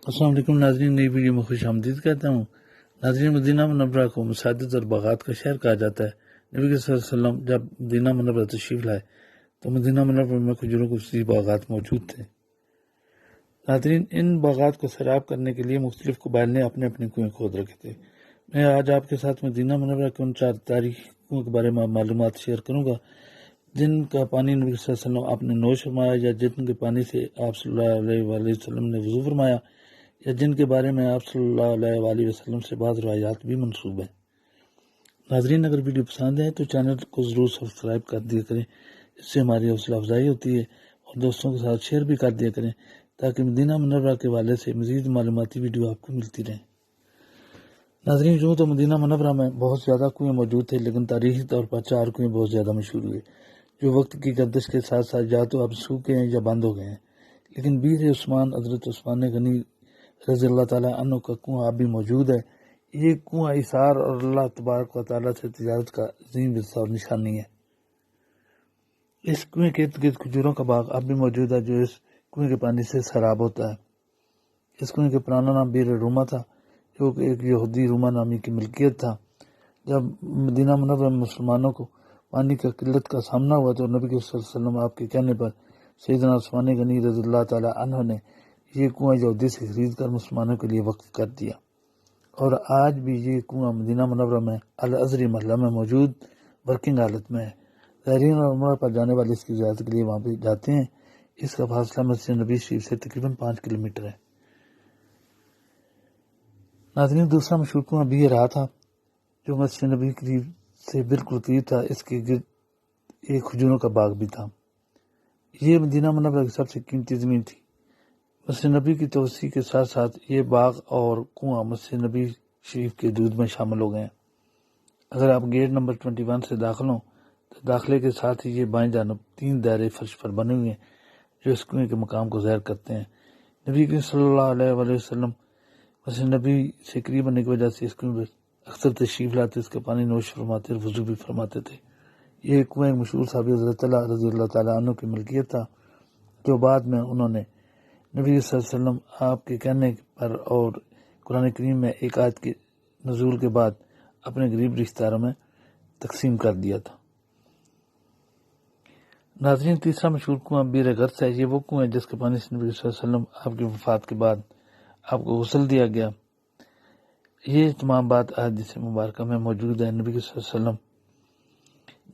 السلام علیکم ناظرین، نئی ویڈیو میں خوش آمدید کہتا ہوں۔ ناظرین، مدینہ منورہ کو مساجد اور باغات کا شہر کہا جاتا ہے۔ نبی صلی اللہ علیہ وسلم جب مدینہ منورہ تشریف لائے تو مدینہ منورہ میں کھجوروں کے باغات موجود تھے۔ ناظرین، ان باغات کو سیراب کرنے کے لیے مختلف قبائل نے اپنے اپنے کنویں کھود رکھے تھے۔ میں آج آپ کے ساتھ مدینہ منورہ کے ان 4 تاریخی کنویں کے بارے میں معلومات شیئر کروں گا جن کا پانی نبی صلی اللہ علیہ وسلم آپ نے نوش فرمایا، یا جن کے پانی سے آپ صلی اللہ علیہ وسلم نے وضو فرمایا، یا جن کے بارے میں آپ صلی اللہ علیہ وسلم سے بعض روایات بھی منسوب ہیں۔ ناظرین، اگر ویڈیو پسند ہے تو چینل کو ضرور سبسکرائب کر دیا کریں، اس سے ہماری حوصلہ افزائی ہوتی ہے، اور دوستوں کے ساتھ شیئر بھی کر دیا کریں تاکہ مدینہ منورہ کے حوالے سے مزید معلوماتی ویڈیو آپ کو ملتی رہیں۔ ناظرین، یوں تو مدینہ منورہ میں بہت زیادہ کنویں موجود تھے، لیکن تاریخی طور پر 4 کنویں بہت زیادہ مشہور ہوئے جو وقت کی گردش کے ساتھ ساتھ یا تو اب سوکھے ہیں یا بند ہو گئے ہیں، لیکن بیر عثمان حضرت عثمان غنی رضی اللہ تعالیٰ عنہ کا کنواں اب بھی موجود ہے۔ یہ کنواں ایثار اور اللہ تبارک و تعالیٰ سے تجارت کا عظیم ورثہ اور نشانی ہے۔ اس کنویں کے ارد گرد کھجوروں کا باغ اب بھی موجود ہے جو اس کنویں کے پانی سے سیراب ہوتا ہے۔ اس کنویں کا پرانا نام بیر روما تھا، جو کہ ایک یہودی روما نامی کی ملکیت تھا۔ جب مدینہ منورہ میں مسلمانوں کو پانی کا قلت کا سامنا ہوا تو نبی صلی اللہ علیہ وسلم آپ کے کہنے پر سیدنا عثمان غنی رضی اللہ تعالیٰ عنہ نے یہ کنواں یہودی سے خرید کر مسلمانوں کے لیے وقف کر دیا، اور آج بھی یہ کنواں مدینہ منورہ میں الازری محلہ میں موجود ورکنگ حالت میں ہے۔ زائرین اور عمرہ پر جانے والے اس کی زیارت کے لیے وہاں پہ جاتے ہیں۔ اس کا فاصلہ مسجد نبی شریف سے تقریباً 5 کلومیٹر ہے۔ ناظرین، دوسرا مشہور کنواں بیر رہا تھا جو مسجد نبی قریب سے بالکل قریب تھا۔ اس کے گرد ایک کھجوروں کا باغ بھی تھا۔ یہ مدینہ منورہ کی سب سے قیمتی زمین تھی۔ مسجد نبی کی توسیع کے ساتھ ساتھ یہ باغ اور کنواں مسجد نبی شریف کے حدود میں شامل ہو گئے ہیں۔ اگر آپ گیٹ نمبر 21 سے داخل ہوں تو داخلے کے ساتھ ہی یہ بائیں جانب 3 دائرے فرش پر بنے ہوئے ہیں جو اس کنویں کے مقام کو ظاہر کرتے ہیں۔ نبی کریم صلی اللہ علیہ وسلم مسجد نبی سے قریب ہونے کی وجہ سے اس کنویں پر اکثر تشریف لاتے، اس کا پانی نوش فرماتے اور وضو بھی فرماتے تھے۔ یہ کنویں ایک مشہور صحابی حضرت علی رضی اللہ تعالیٰ عنہ کی ملکیت تھا، جو بعد میں انہوں نے نبی صلی اللہ علیہ وسلم آپ کے کہنے پر اور قرآن کریم میں ایک آیت کے نزول کے بعد اپنے غریب رشتہ داروں میں تقسیم کر دیا تھا۔ ناظرین، تیسرا مشہور کنواں بیر غرس ہے۔ یہ وہ کنواں ہے جس کے پانی سے نبی صلی اللہ علیہ وسلم آپ کی وفات کے بعد آپ کو غسل دیا گیا۔ یہ تمام بات احادیث مبارکہ میں موجود ہے۔ نبی صلی اللہ علیہ وسلم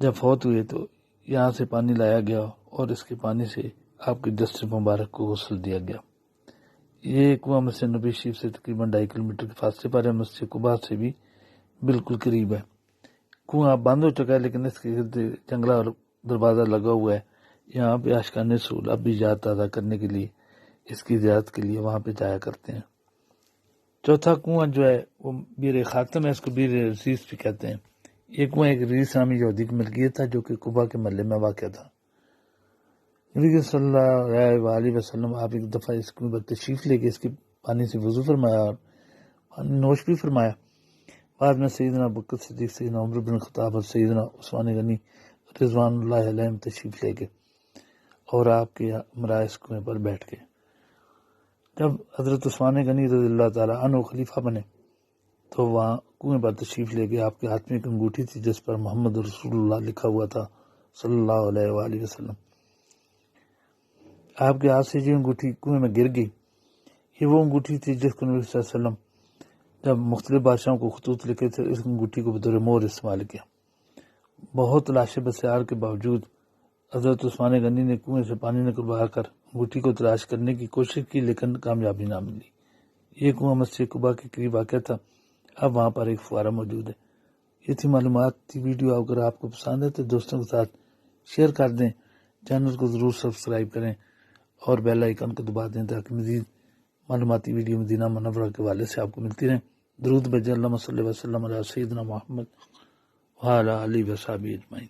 جب فوت ہوئے تو یہاں سے پانی لایا گیا اور اس کے پانی سے آپ کے جسد مبارک کو غسل دیا گیا۔ یہ کنواں مسجد نبی شریف سے تقریباً 2.5 کلومیٹر کے فاصلے پر ہے، مسجد قباء سے بھی بالکل قریب ہے۔ کنواں بند ہو چکا ہے لیکن اس کے گرد جنگلہ اور دروازہ لگا ہوا ہے۔ یہاں پہ عاشقان رسول اب بھی یاد تازہ کرنے کے لیے، اس کی زیارت کے لیے وہاں پہ جایا کرتے ہیں۔ چوتھا کنواں جو ہے وہ بیر خاتم ہے، اس کو بیر رسیس بھی کہتے ہیں۔ یہ کنواں ایک رئیس نامی یہودی کی ملکیت تھا جو کہ قباء کے محلے میں واقع تھا۔ نبی صلی اللہ علیہ وسلم آپ ایک دفعہ اس کنویں پر تشریف لے کے اس کے پانی سے وضو فرمایا اور پانی نوش بھی فرمایا۔ بعد میں سیدنا ابوبکر صدیق، سیدنا عمر بن خطاب اور سیدنا عثمان غنی رضوان اللہ علیہم تشریف لے گئے اور آپ کے ہمراہ اس کنویں پر بیٹھ گئے۔ جب حضرت عثمان غنی رضی اللہ تعالیٰ عنہ خلیفہ بنے تو وہاں کنویں پر تشریف لے گئے۔ آپ کے ہاتھ میں ایک انگوٹھی تھی جس پر محمد رسول اللہ لکھا ہوا تھا صلی اللہ علیہ وسلم۔ آپ کے ہاتھ سے یہ انگوٹھی کنویں میں گر گئی۔ یہ وہ انگوٹھی تھی جس کو نبی صلی اللہ علیہ وسلم جب مختلف بادشاہوں کو خطوط لکھے تھے اس انگوٹھی کو بطور مہر استعمال کیا۔ بہت تلاش بسیار کے باوجود حضرت عثمان غنی نے کنویں سے پانی نکلوا کر انگوٹھی کو تلاش کرنے کی کوشش کی لیکن کامیابی نہ ملی۔ یہ کنواں مسجد قباء کے قریب واقع تھا، اب وہاں پر ایک فوارہ موجود ہے۔ یہ تھی معلومات تھی ویڈیو، اگر آپ کو پسند ہے تو دوستوں کے ساتھ شیئر کر دیں، چینل کو ضرور سبسکرائب کریں اور بیل آئیکن کو دبا دیں تاکہ مزید معلوماتی ویڈیو مدینہ منورہ کے حوالے سے آپ کو ملتی رہیں۔ درود بھیجیں۔ اللہم صلی وسلم علی سیدنا محمد وعلی آلہ وصحبہ اجمعین۔